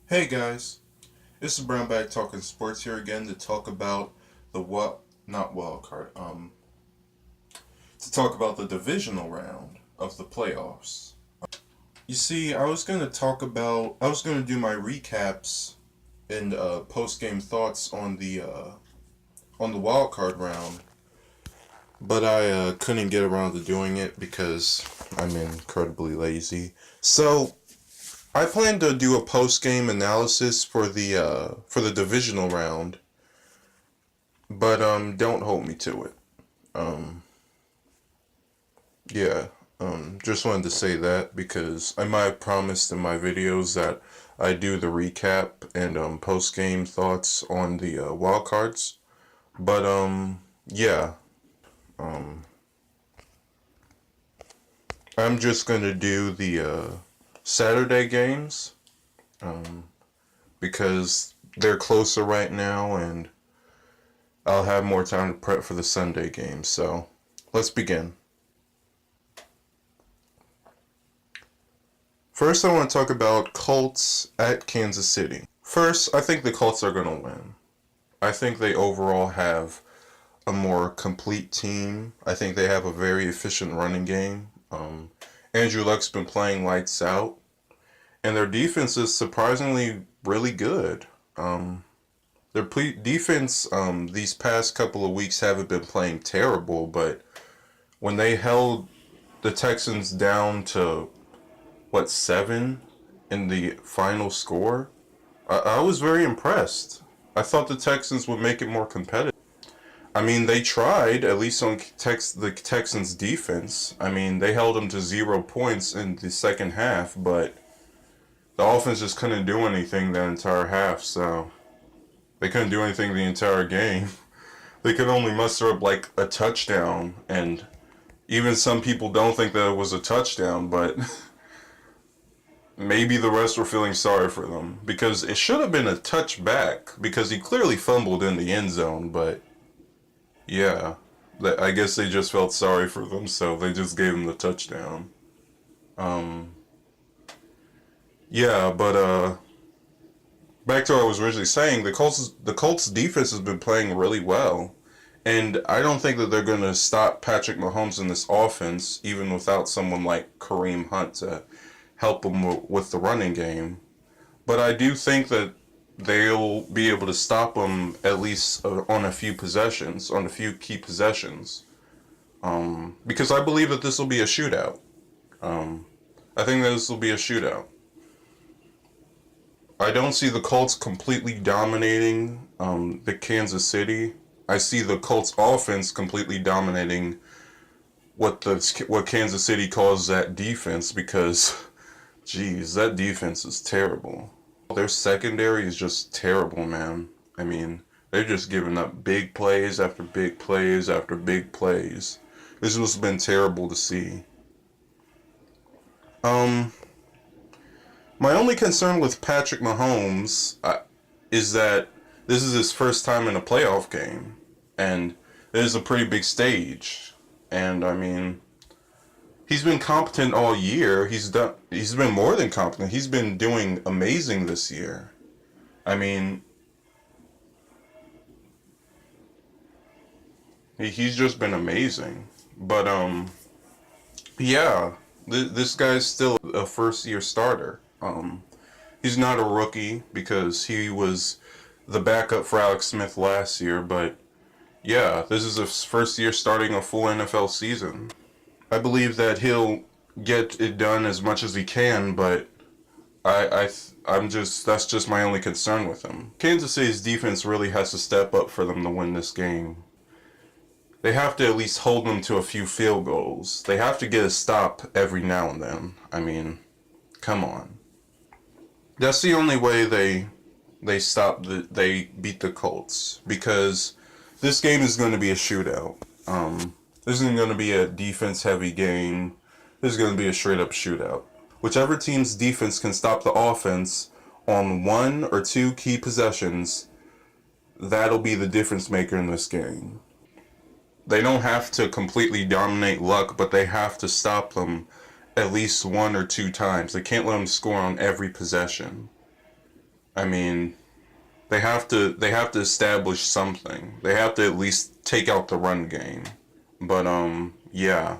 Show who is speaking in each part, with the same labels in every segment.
Speaker 1: Hey guys, this is Brownbag talking sports here again to talk about the not wild card, to talk about the divisional round of the playoffs. You see, I was gonna do my recaps and post game thoughts on the wild card round, but I couldn't get around to doing it because I'm incredibly lazy. So I plan to do a post game analysis for the divisional round, but don't hold me to it. Um, yeah, just wanted to say that because I might have promised in my videos that I do the recap and post game thoughts on the wild cards, but yeah, um, I'm just gonna do the Saturday games um, because they're closer right now and I'll have more time to prep for the Sunday games. So let's begin. First, I want to talk about Colts at Kansas City. First, I think the Colts are going to win. I think they overall have a more complete team. I think they have a very efficient running game. Andrew Luck's been playing lights out, and their defense is surprisingly really good. Defense these past couple of weeks haven't been playing terrible, but when they held the Texans down to what, 7 in the final score, I was very impressed. I thought the Texans would make it more competitive. I mean, they tried, at least on the Texans defense. I mean, they held them to 0 points in the second half, but the offense just couldn't do anything that entire half, so they couldn't do anything the entire game. They could only muster up like a touchdown, and even some people don't think that it was a touchdown, but maybe the rest were feeling sorry for them because it should have been a touchback because he clearly fumbled in the end zone, but yeah, I guess they just felt sorry for them, so they just gave him the touchdown. Um, yeah, but back to what I was originally saying, the Colts defense has been playing really well, and I don't think that they're going to stop Patrick Mahomes in this offense, even without someone like Kareem Hunt to help him with the running game. But I do think that they'll be able to stop him at least on a few possessions, on a few key possessions. Because I believe that this will be a shootout. Um, I think that this will be a shootout. I don't see the Colts completely dominating the Kansas City. I see the Colts offense completely dominating what Kansas City calls that defense because, geez, that defense is terrible. Their secondary is just terrible, man. I mean, they're just giving up big plays after big plays after big plays. This has been terrible to see. Um, my only concern with Patrick Mahomes is that this is his first time in a playoff game, and it is a pretty big stage. And I mean, he's been competent all year. He's been more than competent. He's been doing amazing this year. I mean, he's just been amazing. But yeah, this guy's still a first year starter. He's not a rookie because he was the backup for Alex Smith last year, but yeah, this is his first year starting a full NFL season. I believe that he'll get it done as much as he can, but I'm just that's just my only concern with him. Kansas City's defense really has to step up for them to win this game. They have to at least hold them to a few field goals. They have to get a stop every now and then. I mean, come on. That's the only way they beat the Colts because this game is going to be a shootout. This isn't going to be a defense heavy game. This is going to be a straight up shootout. Whichever team's defense can stop the offense on one or two key possessions, that'll be the difference maker in this game. They don't have to completely dominate Luck, but they have to stop them at least one or two times. They can't let them score on every possession. I mean, they have to establish something. They have to at least take out the run game. But yeah,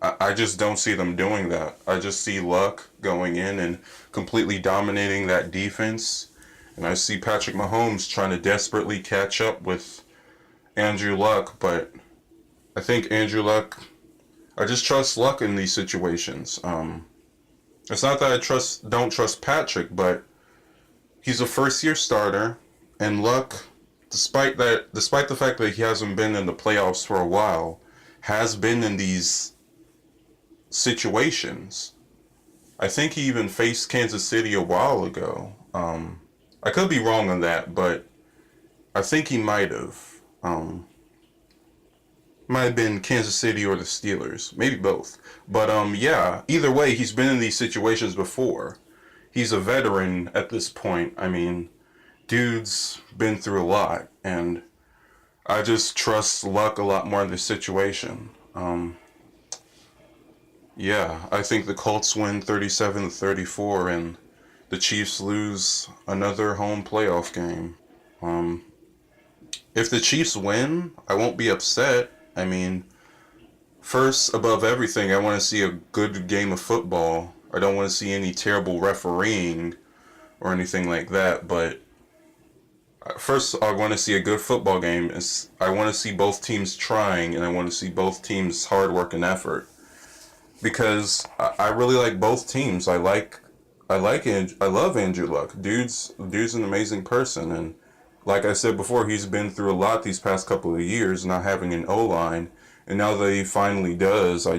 Speaker 1: I just don't see them doing that. I just see Luck going in and completely dominating that defense. And I see Patrick Mahomes trying to desperately catch up with Andrew Luck, but I think Andrew Luck, I just trust Luck in these situations. It's not that don't trust Patrick, but he's a first year starter, and Luck, despite the fact that he hasn't been in the playoffs for a while, has been in these situations. I think he even faced Kansas City a while ago. I could be wrong on that, but I think he might have. Might have been Kansas City or the Steelers, maybe both. But yeah, either way, he's been in these situations before. He's a veteran at this point. I mean, dude's been through a lot, and I just trust Luck a lot more in this situation. Yeah, I think the Colts win 37-34, and the Chiefs lose another home playoff game. Um, if the Chiefs win, I won't be upset. I mean, first, above everything, I want to see a good game of football. I don't want to see any terrible refereeing or anything like that, but first, I want to see a good football game. I want to see both teams trying, and I want to see both teams' hard work and effort. Because I really like both teams. I love Andrew Luck. Dude's an amazing person, and like I said before, he's been through a lot these past couple of years, not having an O-line, and now that he finally does, I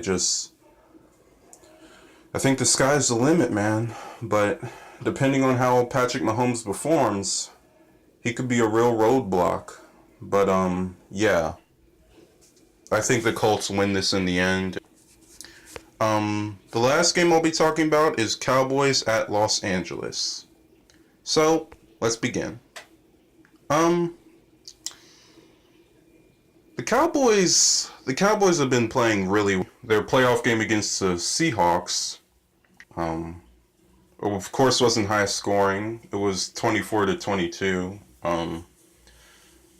Speaker 1: think the sky's the limit, man. But depending on how Patrick Mahomes performs, he could be a real roadblock. But yeah, I think the Colts win this in the end. The last game I'll be talking about is Cowboys at Los Angeles. So, let's begin. Um, the Cowboys have been playing really. Their playoff game against the Seahawks, um, of course, wasn't high scoring. It was 24-22.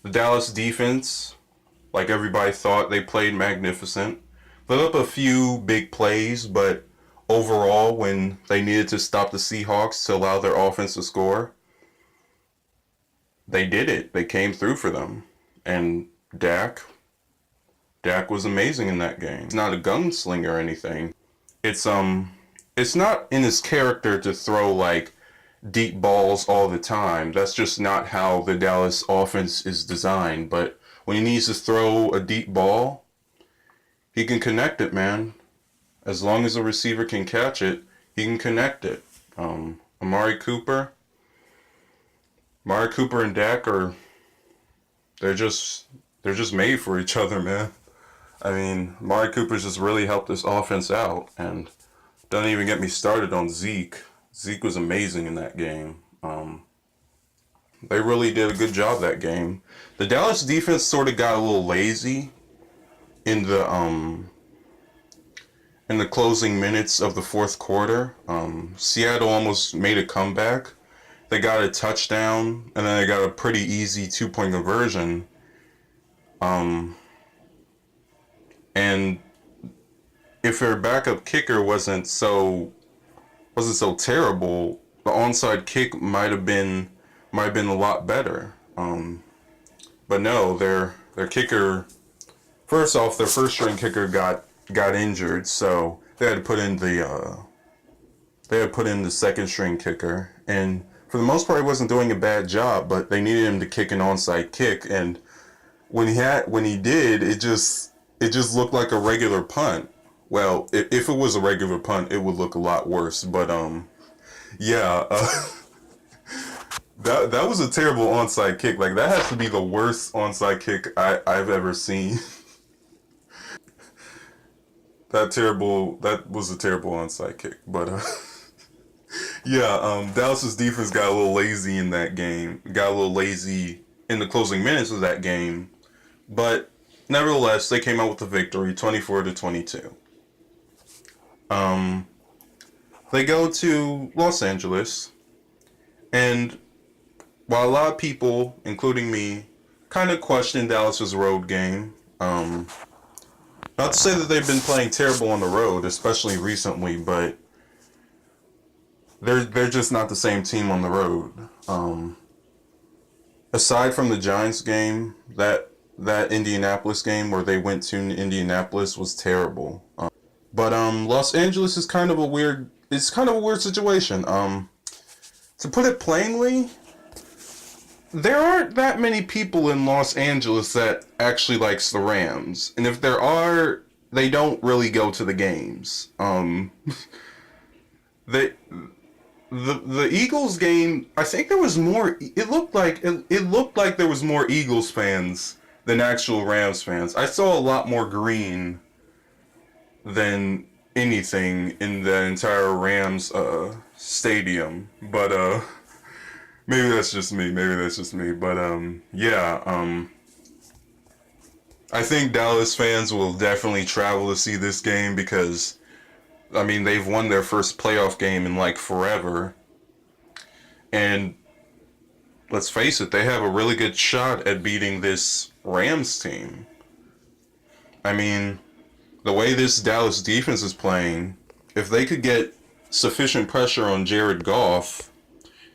Speaker 1: The Dallas defense, like everybody thought, they played magnificent. Put up a few big plays, but overall, when they needed to stop the Seahawks to allow their offense to score, they did it. They came through for them. And Dak was amazing in that game. He's not a gunslinger or anything. It's it's not in his character to throw like deep balls all the time. That's just not how the Dallas offense is designed. But when he needs to throw a deep ball, he can connect it, man. As long as the receiver can catch it, he can connect it. Amari Cooper and Dak they're just made for each other, man. I mean, Amari Cooper's just really helped this offense out, and don't even get me started on Zeke. Zeke was amazing in that game. They really did a good job that game. The Dallas defense sort of got a little lazy in the closing minutes of the fourth quarter. Seattle almost made a comeback. They got a touchdown, and then they got a pretty easy 2-point conversion. And if their backup kicker wasn't so terrible, the onside kick might have been a lot better. But no, their kicker. First off, their first string kicker got injured, so they had to put in the second string kicker, and for the most part, he wasn't doing a bad job. But they needed him to kick an onside kick, and when he did, it just looked like a regular punt. Well, if it was a regular punt, it would look a lot worse. But yeah, that was a terrible onside kick. Like, that has to be the worst onside kick I've ever seen. That was a terrible onside kick. But yeah, Dallas's defense got a little lazy in that game. Got a little lazy in the closing minutes of that game. But nevertheless, they came out with the victory, 24-22. They go to Los Angeles, And while a lot of people, including me, kind of question Dallas's road game, not to say that they've been playing terrible on the road, especially recently, but they're just not the same team on the road. Aside from the Giants game, that Indianapolis game where they went to Indianapolis was terrible. But Los Angeles is kind of a weird. It's kind of a weird situation. To put it plainly, there aren't that many people in Los Angeles that actually likes the Rams, and if there are, they don't really go to the games. They the Eagles game, I think there was more. It looked like there was more Eagles fans than actual Rams fans. I saw a lot more green than anything in the entire Rams stadium. But maybe that's just me. Maybe that's just me. But yeah. I think Dallas fans will definitely travel to see this game because, I mean, they've won their first playoff game in like forever. And let's face it, they have a really good shot at beating this Rams team. I mean, the way this Dallas defense is playing, if they could get sufficient pressure on Jared Goff,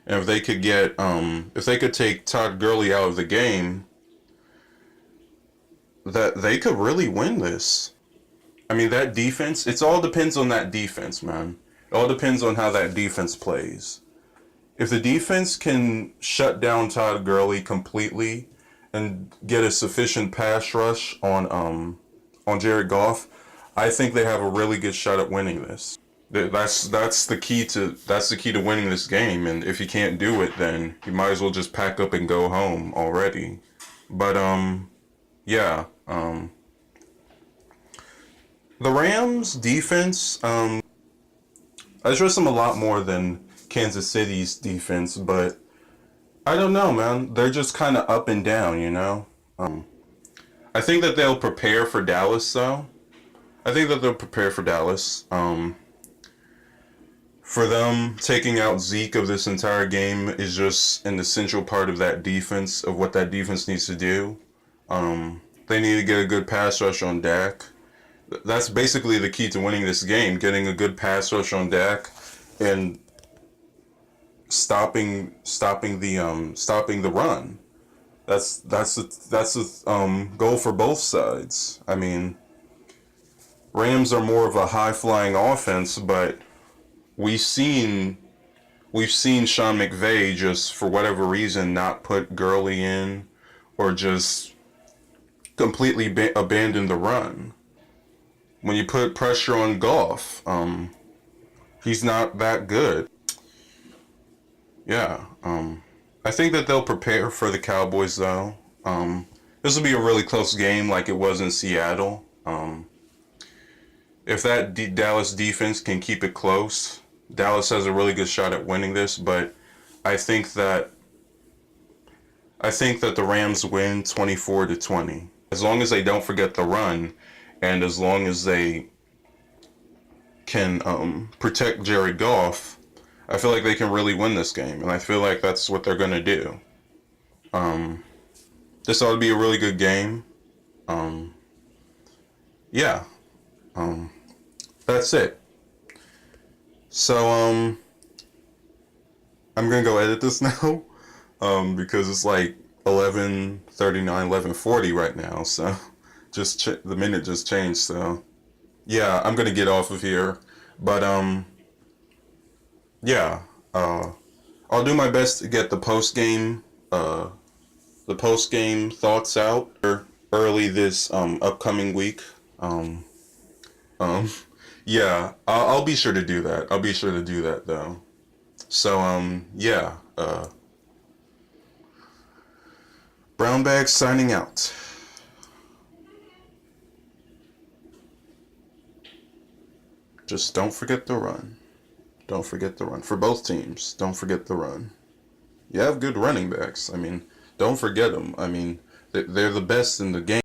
Speaker 1: and if they could take Todd Gurley out of the game, that they could really win this. I mean, that defense, it all depends on that defense, man. It all depends on how that defense plays. If the defense can shut down Todd Gurley completely and get a sufficient pass rush on Jared Goff, I think they have a really good shot at winning this. That's the key to winning this game. And if you can't do it, then you might as well just pack up and go home already. But yeah. The Rams defense, I trust them a lot more than Kansas City's defense, but I don't know, man. They're just kind of up and down, you know? I think that they'll prepare for Dallas, though. I think that they'll prepare for Dallas. For them, taking out Zeke of this entire game is just an essential part of that defense, of what that defense needs to do. They need to get a good pass rush on Dak. That's basically the key to winning this game, getting a good pass rush on Dak and stopping the run. That's the goal for both sides. I mean, Rams are more of a high flying offense, but we've seen Sean McVay just for whatever reason not put Gurley in or just completely abandon the run. When you put pressure on Goff, he's not that good. Yeah, I think that they'll prepare for the Cowboys, though. This will be a really close game like it was in Seattle. If that Dallas defense can keep it close, Dallas has a really good shot at winning this, but I think that the Rams win 24-20. As long as they don't forget the run, and as long as they can protect Jared Goff, I feel like they can really win this game, and I feel like that's what they're gonna do. This ought to be a really good game. Yeah. That's it. So I'm gonna go edit this now, because it's like 11:39, 11:40 right now. So the minute just changed. So yeah, I'm gonna get off of here. But yeah, I'll do my best to get the post game thoughts out early this upcoming week. Yeah, I'll be sure to do that. I'll be sure to do that though. So yeah, Brownbag signing out. Just don't forget the run. Don't forget the run. For both teams, don't forget the run. You have good running backs. I mean, don't forget them. I mean, they're the best in the game.